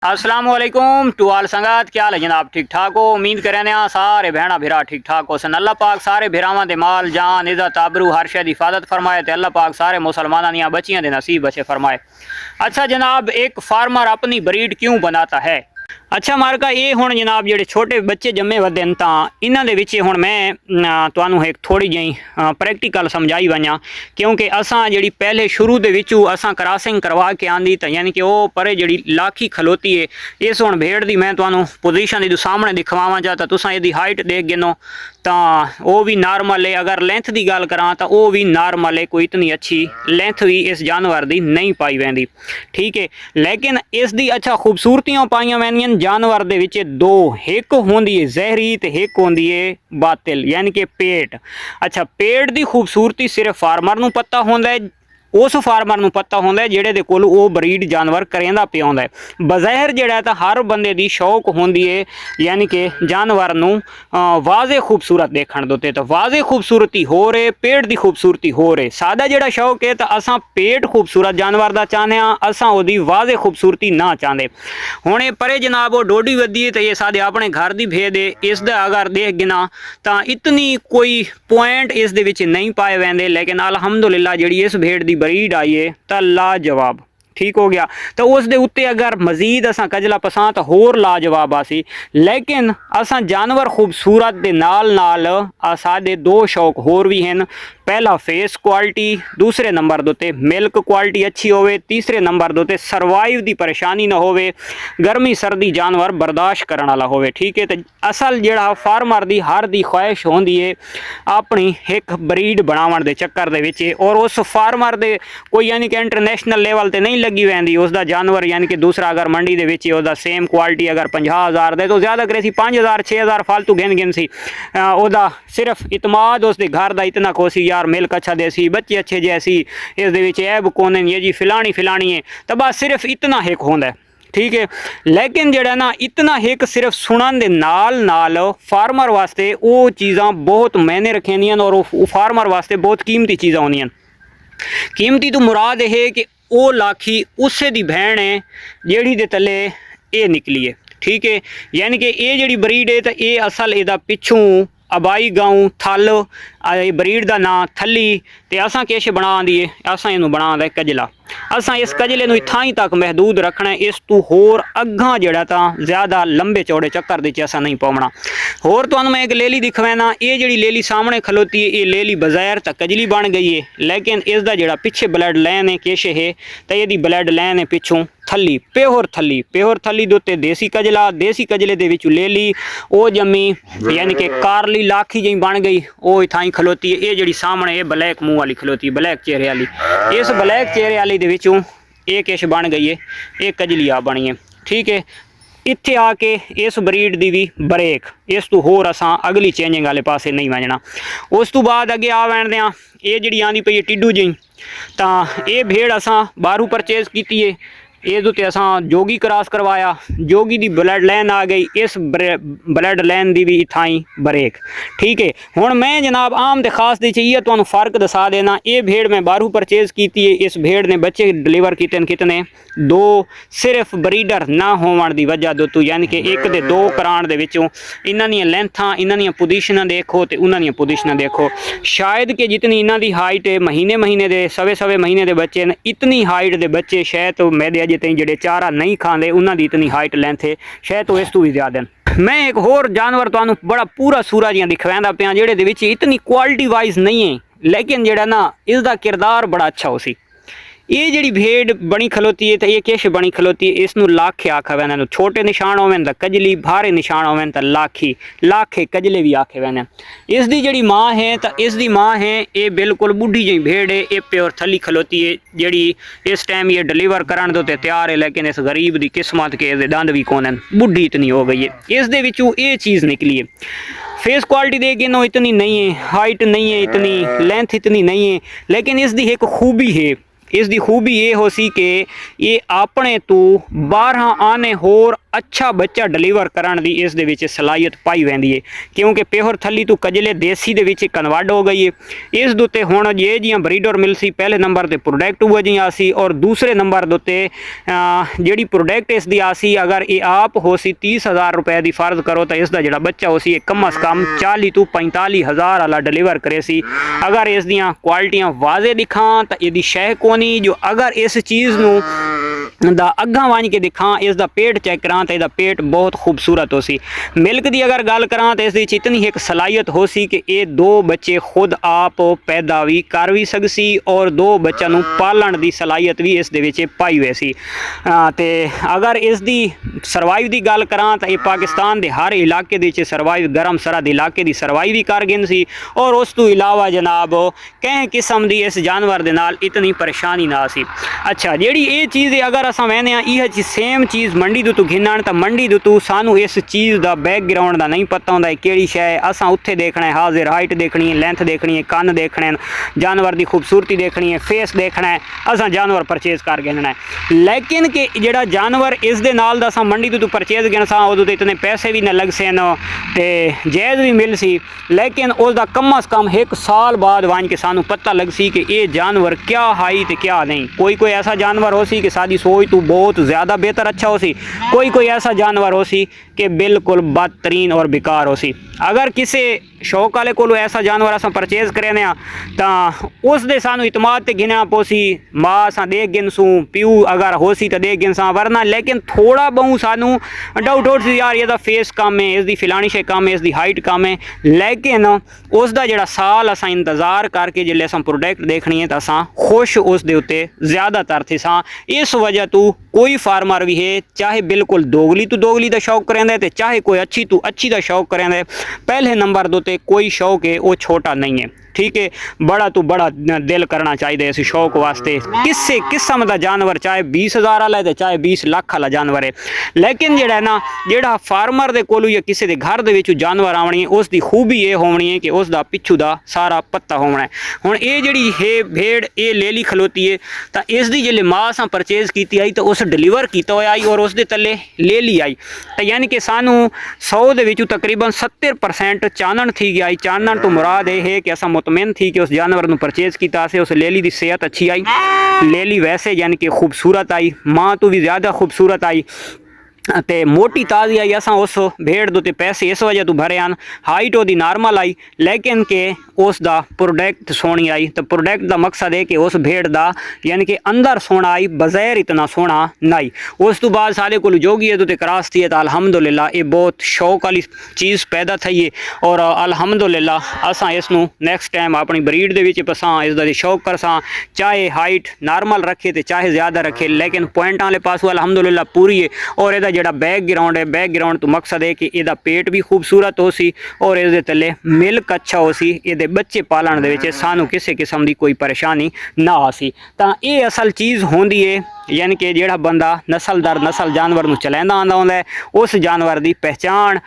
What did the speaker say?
अस्सलाम वालेकुम टू आल संगत, क्या हाल है जनाब? ठीक ठाक हो? उम्मीद करें सारे भैणा भिरा ठीक ठाक हो सन। अल्लाह पाक सारे भिरावां दे माल जान इज़्ज़त आबरू हर शे दी हिफाजत फरमाए ते अल्लाह पाक सारे मुसलमानां दियां बच्चियां दे नसीब अच्छे फरमाए। अच्छा जनाब, एक फार्मर अपनी ब्रीड क्यों बनाता है? अच्छा मार्का ये हुण जनाब जिहड़े छोटे बच्चे जम्मे वधे न तां इन्हां दे विच हुण मैं तुहानूं एक थोड़ी जी प्रैक्टिकल समझाई वञां, क्योंकि असां जिहड़ी पहले शुरू दे विचों असां क्रॉसिंग करवा के आंदी तां यानी कि वो परे जिहड़ी लाखी खलोती है इस हुण भेड़ दी मैं तुहानूं पोजीशन इहदे सामने दिखवावां जा तां तुसां इहदी हाइट देख गिनो तां वो भी नॉर्मल है। अगर लेंथ की गल करां तां वो भी नॉर्मल है, कोई इतनी अच्छी लेंथ भी इस जानवर की नहीं पाई वैंदी, ठीक है। लेकिन इसकी अच्छा खूबसूरतियां पाइयां वैंदियां जानवर दे विच दो, एक होंदी है जहरी ते एक होंदी है बातिल यानी कि पेट। अच्छा पेट की खूबसूरती सिर्फ फार्मर नूं पता होंदा है, उस फार्मर नूं पता होंदा है जिहड़े दे कोल वो ब्रीड जानवर करेंदा पिया होंदा है। बज़ाहिर जिहड़ा तां हर बंदे दी शौक होंदी है यानी कि जानवर नूं वाजे खूबसूरत देखण दे उत्ते, तो वाजे खूबसूरती हो रहे, पेट की खूबसूरती हो रहे। सादा जिहड़ा शौक है तो असां पेट खूबसूरत जानवर दा चाहने हाँ, असां ओदी वाजे खूबसूरती ना चाहते। हुण ये परे जनाब वो डोडी वधी है तो ये साडे अपने घर दी भेद है। इसदा अगर देख गिना तां इतनी कोई पॉइंट इस दे विच नहीं पाए वैंदे, लेकिन अलहमदुलिल्लाह जिहड़ी इस भेड़ दी ब्रीड आई है तो लाजवाब ठीक हो गया। तो उस दे उत्ते अगर मजीद असां कजला पसां तो होर लाजवाब आसी। लेकिन असां जानवर खूबसूरत दे नाल नाल साडे दो शौक होर भी हैं। पहला फेस क्वालिटी, दूसरे नंबर दोते मिल्क क्वालिटी अच्छी होवे, तीसरे नंबर दोते सरवाइव दी परेशानी ना होवे, गर्मी सर्दी जानवर बर्दाश्त करने वाला होवे, ठीक है। तो असल जिहड़ा फार्मर दी हर दी ख्वाहिश होंदी है अपनी एक ब्रीड बनावन दे चक्कर दे विच, और उस फार्मर दे कोई यानी कि इंटरनेशनल लेवल ते नहीं लगी वैंदी उसका जानवर, यानी कि दूसरा अगर मंडी दे विच उसका सेम क्वालिटी अगर 50,000 दे तो ज़्यादा करे सी 5,000 6,000 फालतू गिन सी। उसका सिर्फ इतमाद उसके घर का इतना कोसी यार मिल्क अच्छा देसी, बच्चे अच्छे जैसी, इस दे विच ऐब कोने ये जी फिलानी है, तो बस सिर्फ इतना एक होंदा है, ठीक है। लेकिन जिहड़ा ना इतना एक सिर्फ सुनन दे नाल नाल फार्मर वास्ते वो चीज़ां बहुत मायने रखेंदियां और वो फार्मर वास्ते बहुत कीमती चीज़ां होंदियां। कीमती तो मुराद है कि वो लाखी उसे दी भैन है जेड़ी दे तले ये निकली है, ठीक है। यानी कि ये जिहड़ी ब्रीड है तो ये असल इहदा पिछों अबाई गाँव थल ब्रीड का नाम थली, तो असां किश बना दिए असां इनू बना दे कजला। असां इस कजले नूं इत्थां ही तक महदूद रखना है, इस तू होर अग्गां जिहड़ा तां ज़्यादा लंबे चौड़े चक्कर दे असां नहीं पाउणा। होर तुहानूं मैं एक लेली दिखवाना, ये जिहड़ी लेली सामने खलोती है ये लेली बज़ाहिर तां कजली बन गई है, लेकिन इसका जिहड़ा पिछे ब्लड लैन है किश है तो ये ब्लड लैन है पिछों थली, प्योर थली दे उत्ते देसी कजला, देसी कजले दे विचों लेली वो जमी यानी कि कारली लाखी जी बन गई, वो इत्थां ही खलोती है। ये जिहड़ी सामने ये ब्लैक मुँह वाली खलोती है, ब्लैक चेहरे वाली, इस ब्लैक चेहरे वाली दे विचों ये किश बन गई है, ये कजली आ बनी है, ठीक है। इत्थे आके इस ब्रीड की भी ब्रेक, इस तो होर असां अगली चेंजिंग वाले पासे नहीं वजना। उस तो बाद अगे आ वैन दें ये जिहड़ी आंदी पई है टिड्डू जी, तां ये भेड़ असां बाहरों परचेज की है, ये उत्ते असां जोगी क्रॉस करवाया, जोगी दी ब्लड लैन आ गई, इस ब्लड लैन दी भी इत्थां ही ब्रेक, ठीक है। हुण मैं जनाब आम ते खास दी चाहिए तुहानूं फ़र्क दसा देना। ये भेड़ मैं बाहरों परचेज की है, इस भेड़ ने बच्चे डिलीवर किए कितने दो, सिर्फ ब्रीडर ना होवन दी वजह दोतों, यानी कि एक दे दो कराण दे विचों इन्हां दियां लेंथां इन्हां दियां पोजीशनां देखो तो उन्हां दियां पोजीशनां देखो, शायद कि जितनी इन्हां दी हाइट है महीने दे सवे महीने दे बच्चे न, इतनी हाइट दे बच्चे शायद मैदे अजे तई जिहड़े चारा नहीं खांदे उन्हां दी इतनी हाइट लेंथ है, शायद तो इस तो भी ज़्यादा। मैं एक होर जानवर तुहानूं बड़ा पूरा सूरा जिहां दिखवांदा पिया जिहड़े दे विच इतनी क्वालिटी वाइज नहीं है, लेकिन जिहड़ा ना इसका किरदार बड़ा अच्छा हो सी। ये जिहड़ी भेड़ बनी खलोती है तो ये किश बनी खलोती है, इसनूं लाखे आखा वैंदा, छोटे निशान होवन तो कजली, भारे निशान होवन तो लाखी, लाखे कजले भी आखे वैंदे। इसकी जिहड़ी माँ है तो इसकी माँ है ये बिल्कुल बुढ़ी जी भेड़ है, ये प्योर थली खलोती है जिहड़ी इस टाइम ये डिलीवर करन दे तैयार है, लेकिन इस गरीब की किस्मत के इसके दंद भी कौन, बुढ़ी इतनी हो गई है। इस दे विचों ये चीज़ निकली है। फेस क्वालिटी देख नो इतनी नहीं है, हाइट नहीं है इतनी, लेंथ इतनी नहीं है, लेकिन इसकी एक खूबी है इस दी खूबी ये हो सी कि ये अपने तो 12 आने होर अच्छा बच्चा डिलीवर करने की इस दे विच सलाहियत पाई वैंदी है, क्योंकि प्योर थली तो कजले देसी दे विच कन्वर्ट हो गई है। इस दुते हुण ये जियां ब्रीडर मिल सी पहले नंबर ते प्रोडक्ट हुआ जी आसी, और दूसरे नंबर दुते जिहड़ी प्रोडक्ट इस दी आसी अगर ये आप हो सी 30,000 रुपए की फर्ज करो तो इसका जिहड़ा बच्चा हो सी कम अज़ कम 40 तो 45,000 वाला डिलीवर करे सी। अगर इस दियां क्वालिटियां वाजे दिखा तो यदी शह कोनी जो अगर इस चीज़ नूं दा अग्गा वांझ के दिखा इसका पेट चेक करा तो इसका पेट बहुत खूबसूरत हो सी। मिल्क की अगर गल करा तो इस इतनी एक सलाहियत हो सी कि ये 2 बच्चे खुद आप पैदा भी कर भी सकसी और 2 बच्चों पालन की सलाहियत भी इस दे विच पाई हुई सी। ते अगर इसकी सरवाइव की गल करा तो ये पाकिस्तान के हर इलाके के सरवाइव गर्म सरहद इलाके की सरवाइव भी कर गिन सी, और उस तो इलावा जनाब कई किस्म की इस जानवर के नाल इतनी परेशानी ना सी। अच्छा जी ये चीज़ अगर अस वहने यह सेम चीज़ मंडी तो घिनण तो मंडी तो सानू इस चीज़ का बैकग्राउंड का नहीं पता होंदा कि शै असा उत्थे देखना है, हाजिर हाइट देखनी है, लेंथ देखनी है, कन देखने हैं, जानवर की खूबसूरती देखनी है, फेस देखना है, असा जानवर परचेज कर गिनना है। लेकिन कि जोड़ा जानवर इस दे नाल दा असां मंडी तो परचेज गिन सा उदों तो इतने पैसे भी न लग सन तो जायज़ भी मिल सी, लेकिन उसका कम अज़ कम 1 साल बाद वांझ के सानू पता लग सी कि ये जानवर क्या हाई तो क्या नहीं। कोई ऐसा जानवर हो सी कि साडी सोच तो बहुत ज़्यादा बेहतर अच्छा हो सी, कोई ऐसा जानवर हो सी कि बिल्कुल बदतरीन और बेकार हो सी। अगर किसी शौक वाले को ऐसा जानवर अस परचेज करें तो उस दे सानू इतमाद ते गिनना पोसी, माँ असा दे गिनसूँ, प्यू अगर हो सी तो दे गिनसा, वरना लेकिन थोड़ा बहु सानू डाउट हो सी यार ये फेस कम है, इसकी फिलानी शे कम है, इसकी हाइट कम है, लेकिन उसका जोड़ा साल असा इंतजार करके जिले अस प्रोडक्ट देखनी है तो असा खुश उस दे उत्ते ज़्यादातर थे सा। इस वजह तो कोई फार्मर भी है चाहे बिल्कुल दोगली तो दोगली का शौक करेंदे ते चाहे कोई अच्छी तो अच्छी का शौक करेंदे, पहले नंबर दोते कोई शौक है वो छोटा नहीं है। ठीक है, बड़ा तो बड़ा दिल करना चाहिए इस शौक वास्ते किसी किस्म का जानवर चाहे 20,000 वाला है चाहे 20 लाख वाला जानवर है, लेकिन जोड़ा है ना जोड़ा फार्मर के कोलों या किसी के घर के जानवर आवनी है उसकी खूबी ये होनी है कि उसका पिछू का सारा पत्ता होना है। हुण ये जी है भेड़ ये ले ली खलोती है तो इसकी जिले माँ अस परचेज की आई तो उस डिलीवर किया हुआ आई और उसके तले ले ली आई, तो यानी कि सानू 100 के विचों तकरीबन 70% चानन थी गया। चानन तो मुराद ये है कि असा मुतमिन थी कि उस जानवर को परचेज किया से उस लेली की सेहत अच्छी आई, लेली वैसे यानी कि खूबसूरत आई, माँ तो भी ज़्यादा खूबसूरत आई ते मोटी ताज़ी आई। असा उस भेड़ दे पैसे इस वजह तो भरे हैं, हाइट वो नॉर्मल आई लेकिन के उसका प्रोडक्ट सोहनी आई। तो प्रोडक्ट का मकसद है कि उस भेड़ का यानी कि अंदर सोना आई बज़ैर इतना सोना नहीं। उस तो बाद सारे को जोगी है तो क्रॉस थी है तो अल्हम्दुलिल्लाह ये बहुत शौक वाली चीज़ पैदा थी है और अल्हम्दुलिल्लाह असा इसनू नैक्सट टाइम अपनी ब्रीड के पसा इसका शौक कर सा, चाहे हाइट नॉर्मल रखे तो चाहे ज़्यादा रखे, लेकिन पॉइंट वाले पास अल्हम्दुलिल्लाह पूरी है। और यदा जोड़ा बैकग्राउंड है बैकग्राउंड तो मकसद है कि यदा पेट भी खूबसूरत हो सी और ये तले मिल्क अच्छा हो सी, ये बच्चे पालन दे सानू किसी किस्म की कोई परेशानी ना आ सी। तो ये असल चीज़ होंदी है यानी कि जोड़ा बंदा नस्ल दर नस्ल जानवर को चलांदा आंदा होंदा है उस जानवर की पहचान